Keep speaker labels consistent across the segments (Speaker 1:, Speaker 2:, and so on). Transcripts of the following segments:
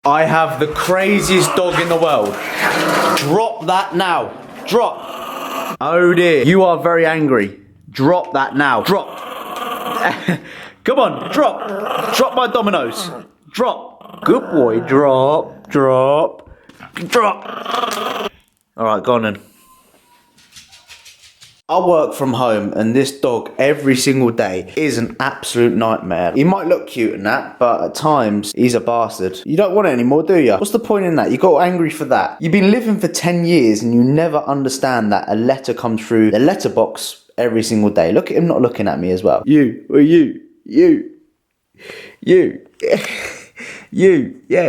Speaker 1: I have the craziest dog in the world. Drop that now. Drop. Oh dear. You are very angry. Drop that now. Drop. Come on, drop. Drop my dominoes. Drop. Good boy. Drop. Drop. Drop. Alright, go on then. I work from home and this dog every single day is an absolute nightmare. He might look cute and that, but at times he's a bastard. You don't want it anymore, do you? What's the point in that? You got angry for that. You've been living for 10 years and you never understand that a letter comes through the letterbox every single day. Look at him not looking at me as well. You, yeah,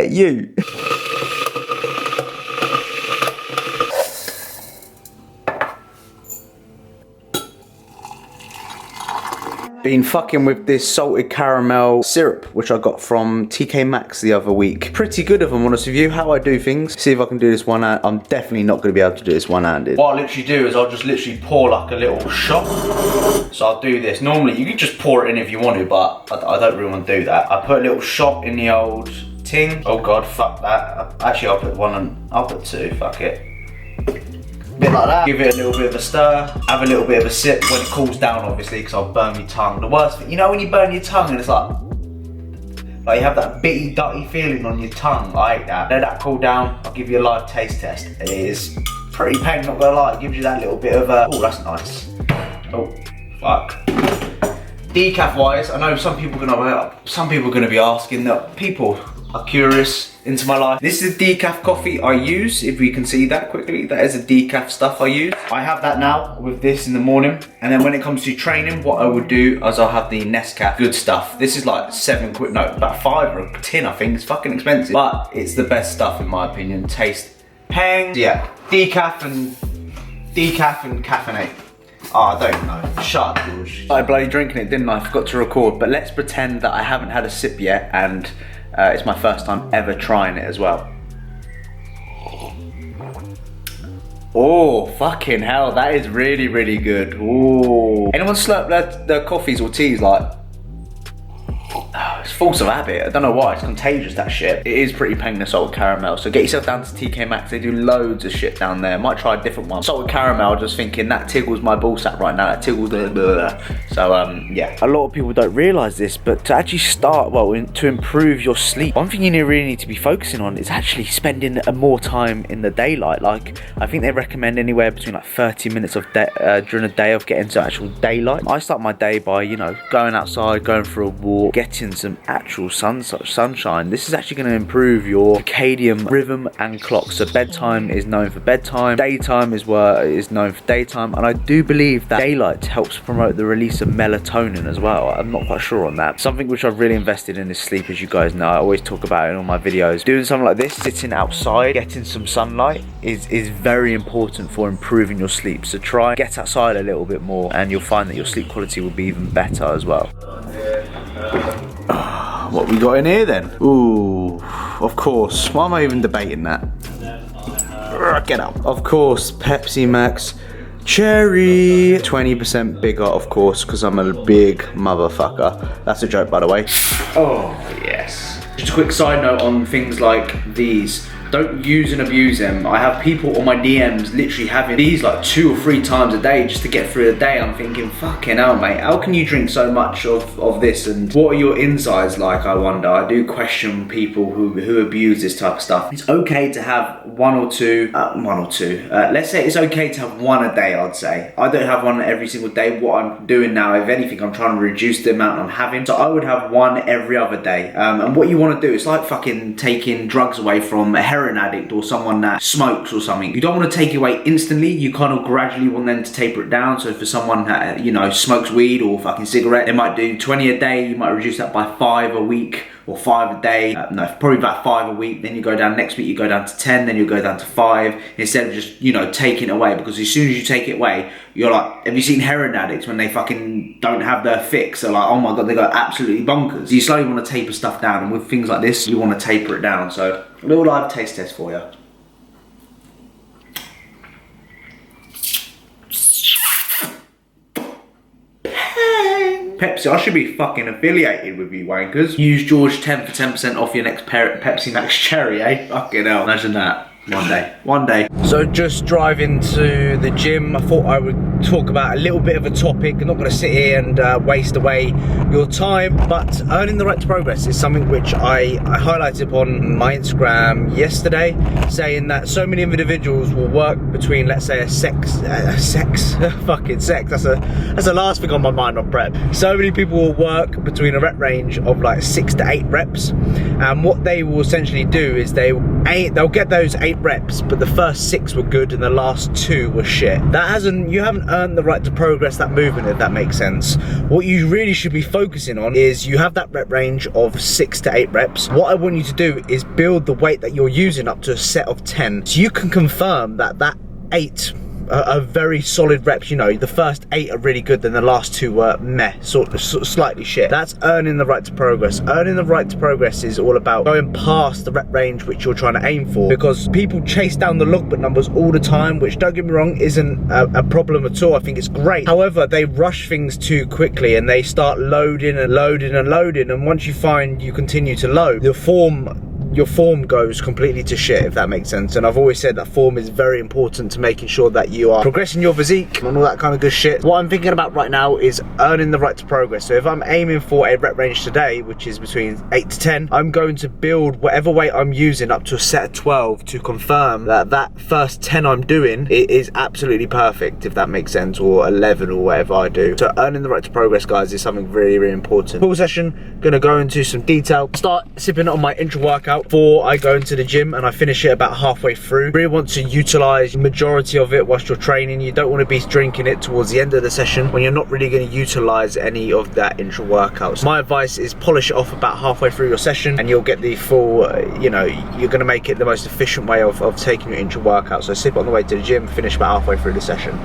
Speaker 1: you. Been fucking with this salted caramel syrup, which I got from TK Maxx the other week. Pretty good if I'm honest with you, how I do things. See if I can do this one hand. I'm definitely not going to be able to do this one-handed. What I literally do is I'll just literally pour like a little shot. So I'll do this. Normally you can just pour it in if you want to, but I don't really want to do that. I put a little shot in the old ting. Oh god, fuck that. Actually I'll put one on, I'll put two, fuck it. Bit like that, give it a little bit of a stir, have a little bit of a sip when it cools down obviously because I'll burn my tongue. The worst thing, you know when you burn your tongue and it's like you have that bitty, dirty feeling on your tongue, I hate that. Let that cool down, I'll give you a live taste test. It is pretty pain, not gonna lie, it gives you that little bit of a, oh that's nice. Oh, fuck. Decaf wise, I know some people are gonna be asking that, people are curious into my life. This is decaf coffee I use, if we can see that quickly. That is a decaf stuff I use. I have that now with this in the morning. And then when it comes to training, what I would do is I'll have the Nescafe good stuff. This is like £7, no, about £5 or a tin I think. It's fucking expensive. But it's the best stuff in my opinion. Taste pang. Yeah, decaf and caffeinate. Oh, I don't even know. Shut up, George. I bloody drinking it, didn't I? I forgot to record. But let's pretend that I haven't had a sip yet and it's my first time ever trying it as well. Oh, fucking hell, that is really, really good. Ooh. Anyone slurp their coffees or teas like? It's force of habit. I don't know why. It's contagious, that shit. It is pretty peng, the salted caramel. So get yourself down to TK Maxx. They do loads of shit down there. Might try a different one. Salted caramel, just thinking that tickles my ballsack right now. That tickles the blah. So yeah. A lot of people don't realise this, but to actually start, to improve your sleep, one thing you really need to be focusing on is actually spending more time in the daylight. Like, I think they recommend anywhere between like 30 minutes of during the day of getting to actual daylight. I start my day by, you know, going outside, going for a walk, getting some actual sunshine. This is actually going to improve your circadian rhythm and clock. So bedtime is known for bedtime, daytime is known for daytime, and I do believe that daylight helps promote the release of melatonin as well. I'm not quite sure on that. Something which I've really invested in is sleep, as you guys know. I always talk about it in all my videos. Doing something like this, sitting outside, getting some sunlight is very important for improving your sleep. So try get outside a little bit more and you'll find that your sleep quality will be even better as well. What we got in here then? Ooh, of course. Why am I even debating that? Get up. Of course, Pepsi Max Cherry. 20% bigger, of course, because I'm a big motherfucker. That's a joke, by the way. Oh, yes. Just a quick side note on things like these. Don't use and abuse them. I have people on my DMs literally having these like 2 or 3 times a day just to get through the day. I'm thinking, fucking hell, mate, how can you drink so much of this? And what are your insides like, I wonder? I do question people who abuse this type of stuff. It's okay to have one or two. Let's say it's okay to have one a day, I'd say. I don't have one every single day. What I'm doing now, if anything, I'm trying to reduce the amount I'm having. So I would have one every other day. And what you want to do, it's like fucking taking drugs away from a heroin addict or someone that smokes or something. You don't want to take it away instantly. You kind of gradually want them to taper it down. So for someone that, you know, smokes weed or fucking cigarette, they might do 20 a day. You might reduce that by 5 a week or 5 a day. No, probably about 5 a week. Then you go down next week, you go down to 10, then you go down to 5 instead of just, you know, taking it away. Because as soon as you take it away, you're like, have you seen heroin addicts when they fucking don't have their fix? They're like, oh my god, they go absolutely bonkers. You slowly want to taper stuff down, and with things like this, you want to taper it down. So a little live taste test for you. Pang! Pepsi. I should be fucking affiliated with you wankers. Use George 10 for 10% off your next Pepsi Max Cherry, eh? Fucking hell. Imagine that. One day. So just driving to the gym, I thought I would talk about a little bit of a topic. I'm not going to sit here and waste away your time, but earning the right to progress is something which I highlighted on my Instagram yesterday, saying that so many individuals will work between, let's say, fucking sex. That's the last thing on my mind on prep. So many people will work between a rep range of like 6 to 8 reps, and what they will essentially do is they'll get those 8 reps, but the first 6 were good and the last 2 were shit. You haven't earned the right to progress that movement, if that makes sense. What you really should be focusing on is you have that rep range of 6 to 8 reps. What I want you to do is build the weight that you're using up to a set of 10, so you can confirm that 8 are very solid reps. You know, the first 8 are really good, then the last 2 were meh, sort of slightly shit. That's earning the right to progress. Earning the right to progress is all about going past the rep range which you're trying to aim for, because people chase down the logbook numbers all the time, which, don't get me wrong, isn't a problem at all. I think it's great. However, they rush things too quickly and they start loading and loading and loading, and once you find you continue to load, your form goes completely to shit, if that makes sense. And I've always said that form is very important to making sure that you are progressing your physique and all that kind of good shit. What I'm thinking about right now is earning the right to progress. So if I'm aiming for a rep range today, which is between 8 to 10, I'm going to build whatever weight I'm using up to a set of 12 to confirm that first 10 I'm doing is absolutely perfect, if that makes sense, or 11 or whatever I do. So earning the right to progress, guys, is something really, really important. Full session, gonna go into some detail. Start sipping on my intra workout before I go into the gym, and I finish it about halfway through. Really want to utilize the majority of it whilst you're training. You don't want to be drinking it towards the end of the session when you're not really going to utilize any of that intra workout. So my advice is polish it off about halfway through your session, and you'll get the full, you know, you're going to make it the most efficient way of taking your intra workout. So sip on the way to the gym, finish about halfway through the session.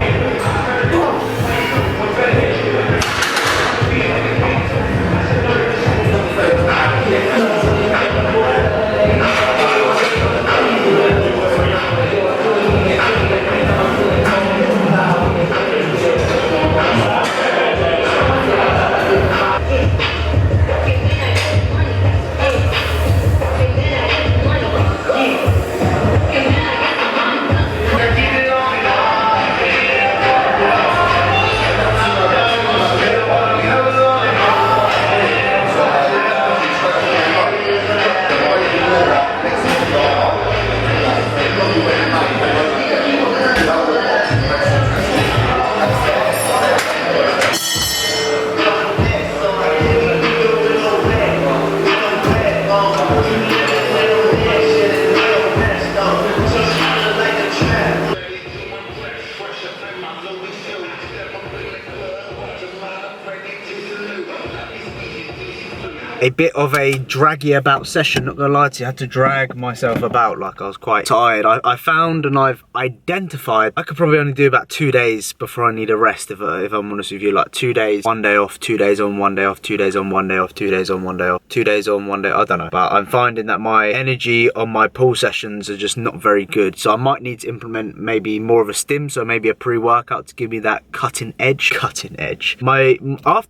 Speaker 1: A bit of a draggy about session, not gonna lie to you. I had to drag myself about, like I was quite tired. I found and I've identified I could probably only do about 2 days before I need a rest, if I'm honest with you. Like 2 days, 1 day off, 2 days on, 1 day off, 2 days on, 1 day off, 2 days on, 1 day off, 2 days on, 1 day, I don't know. But I'm finding that my energy on my pull sessions are just not very good. So I might need to implement maybe more of a stim, so maybe a pre-workout to give me that cutting edge. After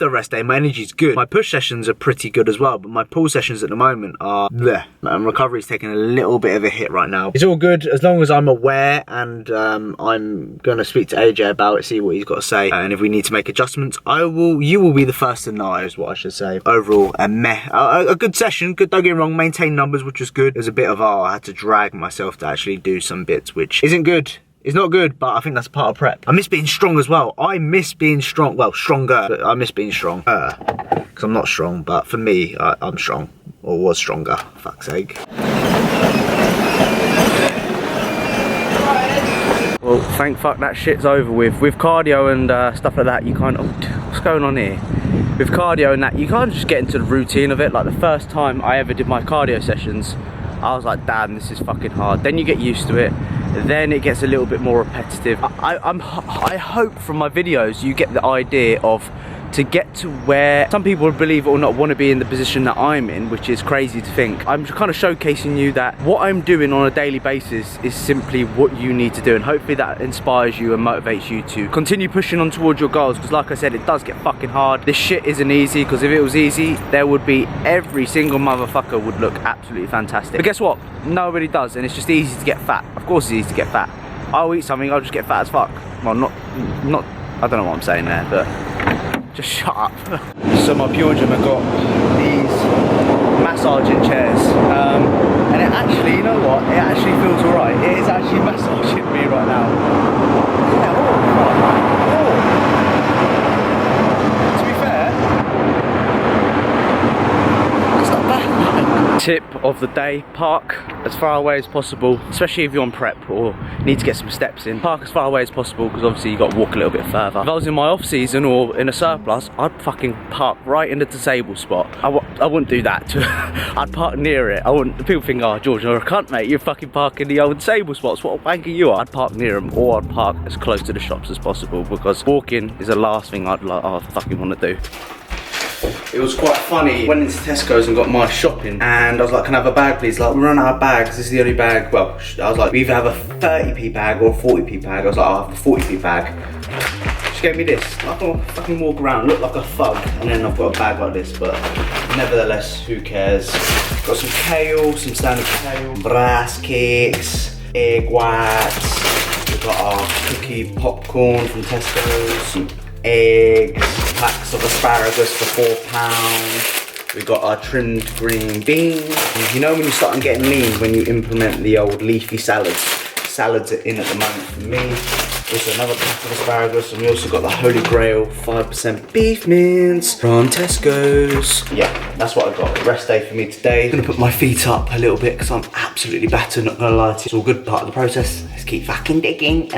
Speaker 1: a rest day, my energy's good. My push sessions are pretty good as well, but my pull sessions at the moment are bleh. And recovery's taking a little bit of a hit right now. It's all good as long as I'm aware, and I'm gonna speak to AJ about it, see what he's got to say, and if we need to make adjustments, you will be the first to know, is what I should say. Overall, a good session. Good, don't get me wrong, maintain numbers, which was good. There's a bit of I had to drag myself to actually do some bits, which isn't good. It's not good, but I think that's part of prep. I miss being strong as well. I miss being strong. Well, stronger, but I miss being strong. Because I'm not strong, but for me, I'm strong. Or was stronger, fuck's sake. Well, thank fuck that shit's over with. With cardio and stuff like that, you can't... Oh, what's going on here? With cardio and that, you can't just get into the routine of it. Like the first time I ever did my cardio sessions, I was like, damn, this is fucking hard. Then you get used to it. Then it gets a little bit more repetitive. I hope from my videos you get the idea of to get to where some people, believe it or not, want to be in the position that I'm in, which is crazy to think. I'm kind of showcasing you that what I'm doing on a daily basis is simply what you need to do, and hopefully that inspires you and motivates you to continue pushing on towards your goals, because like I said, it does get fucking hard. This shit isn't easy, because if it was easy, there would be every single motherfucker would look absolutely fantastic. But guess what? Nobody does, and it's just easy to get fat. Of course it's easy to get fat. I'll eat something, I'll just get fat as fuck. Well, not, I don't know what I'm saying there, but just shut up. So my Pure Gym have got these massaging chairs, and it actually, you know what? It actually feels alright. It is actually massaging me right now. Yeah, to be fair, it's not bad. Tip of the day: park as far away as possible, especially if you're on prep or need to get some steps in. Park as far away as possible, because obviously you got to walk a little bit further. If I was in my off season or in a surplus, I'd fucking park right in the disabled spot. I wouldn't do that. I'd park near it. I wouldn't. People think, oh George, you're a cunt, mate, you fucking park in the old disabled spots. What a wanker you are. I'd park near them, or I'd park as close to the shops as possible, because walking is the last thing I'd fucking want to do. It was quite funny. Went into Tesco's and got my shopping, and I was like, can I have a bag please? Like, we run out of bags, this is the only bag. Well, I was like, we either have a 30p bag or a 40p bag. I was like, I'll have the 40p bag. She gave me this. I can fucking walk around, look like a thug, and then I've got a bag like this, but nevertheless, who cares? Got some kale, some standard kale, brass cakes, egg whites. We've got our cookie popcorn from Tesco's, some eggs, packs of asparagus for £4. We've got our trimmed green beans. You know when you start getting lean, when you implement the old leafy salads. Salads are in at the moment for me. Also another pack of asparagus, and we also got the Holy Grail 5% beef mince from Tesco's. Yeah, that's what I got. Rest day for me today. I'm gonna put my feet up a little bit because I'm absolutely battered, not gonna lie to you. It's all good, part of the process. Let's keep fucking digging.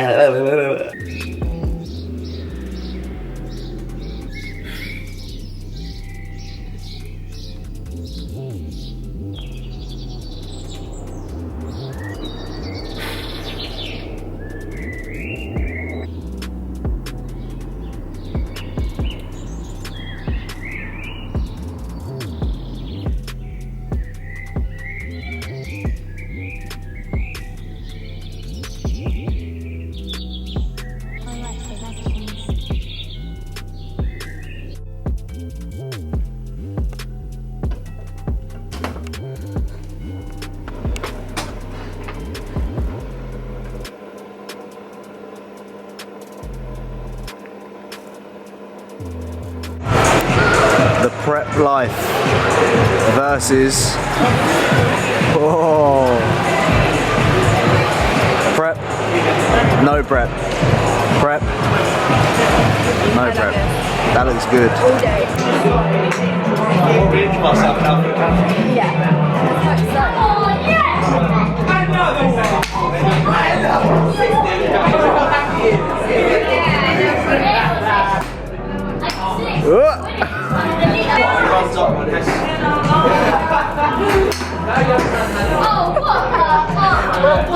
Speaker 1: The prep life versus prep, no prep, prep, no prep. That looks good.
Speaker 2: All day. Yeah.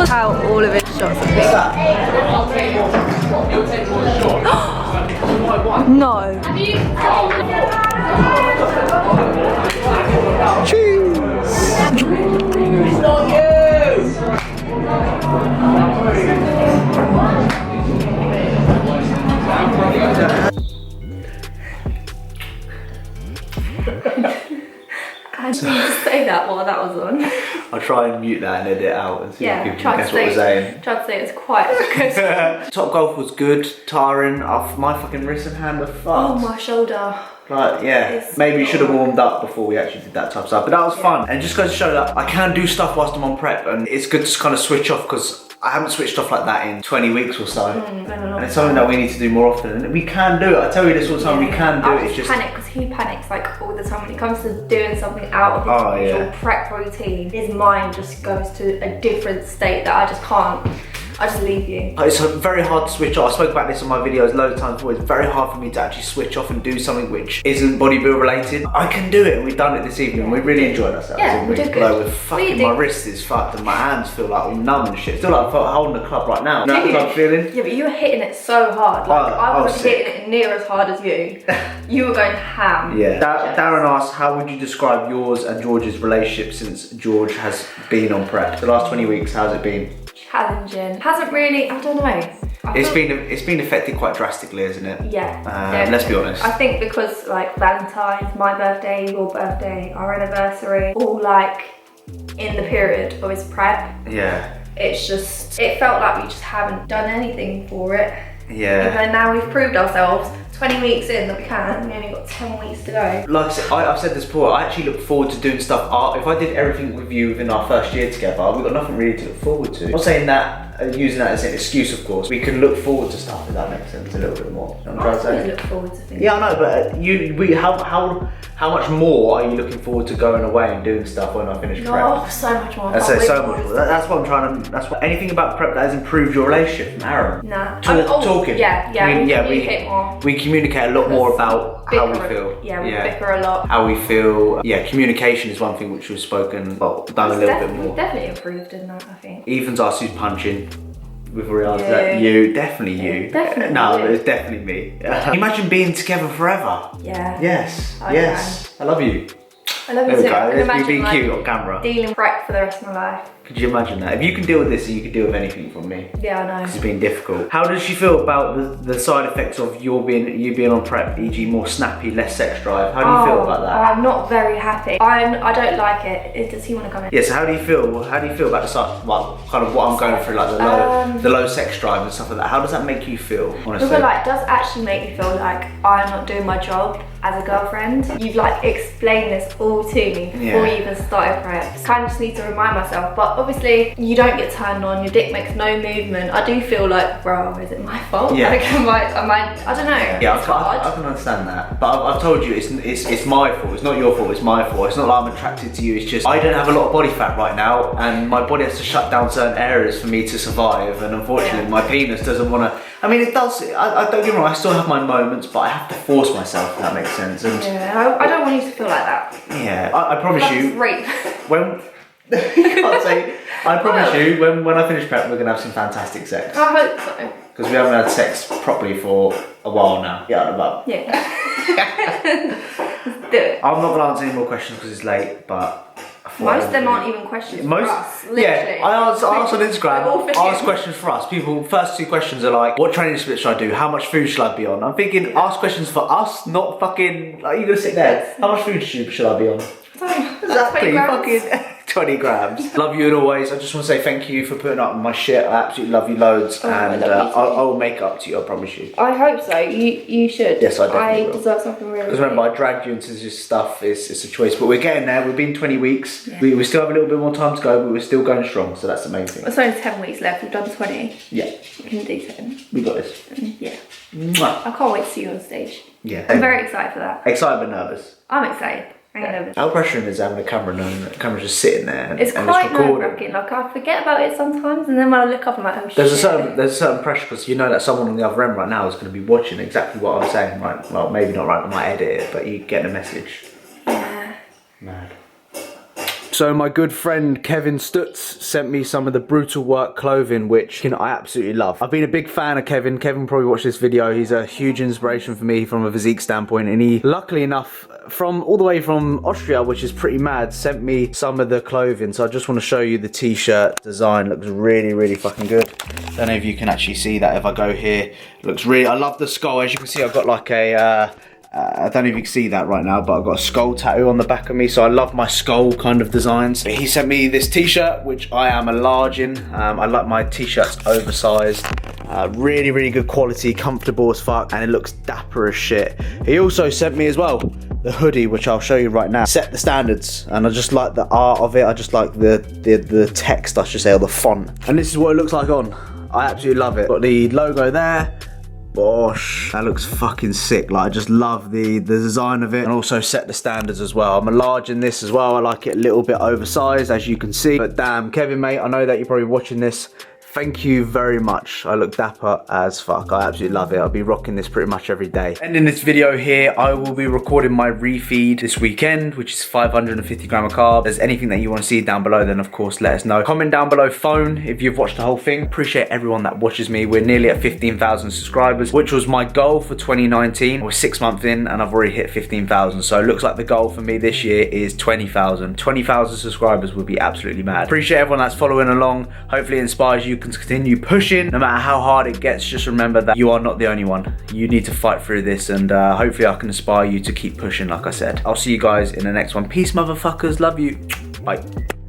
Speaker 2: How all of his shots are big. No.
Speaker 1: Cheese.
Speaker 3: It's not you.
Speaker 2: I didn't say that while that was on.
Speaker 1: I'll try and mute that and edit it out and see if you can guess what we're saying.
Speaker 2: Tried to say it's quite good.
Speaker 1: Top golf was good, tiring. My fucking wrist and hand are fucked.
Speaker 2: Oh, my shoulder.
Speaker 1: Like, yeah, maybe you should have warmed up before we actually did that type of stuff. But that was fun. And just goes to show that I can do stuff whilst I'm on prep, and it's good to kind of switch off, because I haven't switched off like that in 20 weeks or so. And it's something that we need to do more often. And we can do it. I tell you this all the time, we can do it. It's just
Speaker 2: panic, because he panics like all the time when it comes to doing something out of his usual prep routine. His mind just goes to a different state that I just can't I just leave you.
Speaker 1: It's very hard to switch off. I spoke about this on my videos loads of times before. It's very hard for me to actually switch off and do something which isn't bodybuild related. I can do it, and we've done it this evening. We really enjoyed ourselves.
Speaker 2: Yeah, we did good.
Speaker 1: Like, my wrist is fucked and my hands feel like all numb and shit. Still like I'm holding the club right now. You know what I'm feeling?
Speaker 2: Yeah, but you were hitting it so hard. Like I wasn't hitting it near as hard as you. You were going ham.
Speaker 1: Yeah. Darren asked, how would you describe yours and George's relationship since George has been on prep? The last 20 weeks, how's it been?
Speaker 2: Challenging. Hasn't really, I don't know.
Speaker 1: It's been affected quite drastically, isn't it?
Speaker 2: Yeah.
Speaker 1: Let's be honest.
Speaker 2: I think because like Valentine's, my birthday, your birthday, our anniversary, all like in the period of his prep.
Speaker 1: Yeah.
Speaker 2: It felt like we just haven't done anything for it.
Speaker 1: Yeah.
Speaker 2: Even though now we've proved ourselves 20 weeks in that we can, we only got 10 weeks to go.
Speaker 1: Like I said, I've said this before, I actually look forward to doing stuff. If I did everything with you within our first year together, we've got nothing really to look forward to. I'm not saying that, using that as an excuse, of course. We can look forward to stuff, if that makes sense, a little bit more. You know what I'm trying to say?
Speaker 2: Look forward to things.
Speaker 1: Yeah, I know, but how much more are you looking forward to going away and doing stuff when I finish prep?
Speaker 2: Oh, so much more.
Speaker 1: I say so much more. That's what I'm trying to. Anything about prep that has improved your relationship from Aaron?
Speaker 2: Nah.
Speaker 1: Talking.
Speaker 2: Yeah, we communicate more.
Speaker 1: We communicate a lot more about how we feel.
Speaker 2: Yeah, we bicker a lot.
Speaker 1: How we feel. Yeah, communication is one thing which was spoken, done a little bit more.
Speaker 2: We've definitely improved in that, I think.
Speaker 1: Ethan's asked who's punching. We've already answered that. You, definitely you.
Speaker 2: Definitely.
Speaker 1: No, it's definitely me. Imagine being together forever.
Speaker 2: Yeah.
Speaker 1: Yes. Yes. I love you.
Speaker 2: I love you
Speaker 1: There we
Speaker 2: too.
Speaker 1: go.
Speaker 2: I can
Speaker 1: Let's be
Speaker 2: imagine
Speaker 1: being
Speaker 2: like,
Speaker 1: cute on camera.
Speaker 2: dealing prep for the rest of my life.
Speaker 1: Could you imagine that? If you can deal with this, you can deal with anything from me.
Speaker 2: Yeah, I know.
Speaker 1: It's been difficult. How does she feel about the side effects of you being on prep, e.g. more snappy, less sex drive? How do you feel about that?
Speaker 2: I'm not very happy. I don't like it. Does he want to come in?
Speaker 1: Yeah, so how do you feel? How do you feel about the side, well, kind of what I'm going through, like the low sex drive and stuff like that? How does that make you feel, honestly?
Speaker 2: Because like, it does actually make me feel like I'm not doing my job as a girlfriend. You've like explained this all to me before you even started prep. Kind of just need to remind myself, but obviously you don't get turned on, your dick makes no movement. I do feel like, bro, is it my fault?
Speaker 1: Yeah.
Speaker 2: Like, am I, I don't know.
Speaker 1: Yeah,
Speaker 2: it's hard.
Speaker 1: I can understand that. But I've told you, it's my fault. It's not your fault, it's my fault. It's not like I'm attracted to you, it's just I don't have a lot of body fat right now and my body has to shut down certain areas for me to survive, and unfortunately my penis doesn't want to. I mean, it does, I don't get me wrong, I still have my moments, but I have to force myself, if that makes sense. And
Speaker 2: yeah, I don't want you to feel like that.
Speaker 1: yeah, I promise you.
Speaker 2: Rape.
Speaker 1: When can't say, I promise you, when I finish prep, we're gonna have some fantastic sex.
Speaker 2: I hope so.
Speaker 1: Because we haven't had sex properly for a while now. Yeah, about.
Speaker 2: Yeah. Let's do it.
Speaker 1: I'm not gonna answer any more questions because it's late, but.
Speaker 2: Most of them aren't even questions for us, literally.
Speaker 1: Yeah, I asked on Instagram, I asked questions for us. People, first two questions are like, what training split should I do? How much food should I be on? I'm thinking, ask questions for us, not fucking, like, you're gonna sit there. How much food should I be on? Exactly, fucking 20 grams. Love you and always. I just want to say thank you for putting up with my shit. I absolutely love you loads, and I'll make up to you, I promise you.
Speaker 2: I hope so. You should.
Speaker 1: Yes, I definitely will.
Speaker 2: Deserve something really.
Speaker 1: Because remember, I dragged you into this stuff. It's a choice, but we're getting there. We've been 20 weeks. Yeah. We still have a little bit more time to go, but we're still going strong. So that's the main thing.
Speaker 2: It's only 10 weeks left. We've done 20.
Speaker 1: Yeah.
Speaker 2: We can do 10.
Speaker 1: We got this.
Speaker 2: Yeah.
Speaker 1: Mwah.
Speaker 2: I can't wait to see you on stage.
Speaker 1: Yeah.
Speaker 2: I'm very excited for that.
Speaker 1: Excited but nervous.
Speaker 2: I'm excited. I'm nervous.
Speaker 1: How pressuring is having a camera and the camera's just sitting there and,
Speaker 2: it's
Speaker 1: and
Speaker 2: quite
Speaker 1: it's recording?
Speaker 2: nerve-wracking. Like, I forget about it sometimes, and then when I look up, I'm like, oh shit.
Speaker 1: There's a certain pressure because you know that someone on the other end right now is going to be watching exactly what I'm saying. Right? Well, maybe not right. I might edit it, but you get the message.
Speaker 2: Yeah.
Speaker 1: Mad. So my good friend Kevin Stutz sent me some of the Brutal Work clothing, which I absolutely love. I've been a big fan of Kevin. Kevin probably watched this video. He's a huge inspiration for me from a physique standpoint, and he, luckily enough, from all the way from Austria, which is pretty mad, sent me some of the clothing. So I just want to show you the t-shirt design. Looks really, really fucking good. Don't know if you can actually see that if I go here. It looks really, I love the skull. As you can see, I've got like a, I don't know if you can see that right now, but I've got a skull tattoo on the back of me, so I love my skull kind of designs. He sent me this t-shirt, which I am a large in. I like my t-shirts oversized. Really, really good quality, comfortable as fuck, and it looks dapper as shit. He also sent me as well the hoodie, which I'll show you right now. Set the standards, and I just like the art of it. I just like the text, I should say, or the font. And this is what it looks like on. I absolutely love it. Got the logo there. Bosh, that looks fucking sick. Like, I just love the design of it, and also set the standards as well. I'm a large in this as well. I like it a little bit oversized, as you can see. But damn, Kevin, mate, I know that you're probably watching this. Thank you very much. I look dapper as fuck. I absolutely love it. I'll be rocking this pretty much every day. And in this video here, I will be recording my refeed this weekend, which is 550 gram of carb. If there's anything that you want to see down below, then of course let us know. Comment down below phone if you've watched the whole thing. Appreciate everyone that watches me. We're nearly at 15,000 subscribers, which was my goal for 2019. We're 6 months in and I've already hit 15,000. So it looks like the goal for me this year is 20,000. 20,000 subscribers would be absolutely mad. Appreciate everyone that's following along. Hopefully it inspires you. Can continue pushing no matter how hard it gets. Just remember that you are not the only one. You need to fight through this, and hopefully I can inspire you to keep pushing. Like I said, I'll see you guys in the next one. Peace, motherfuckers. Love you. Bye.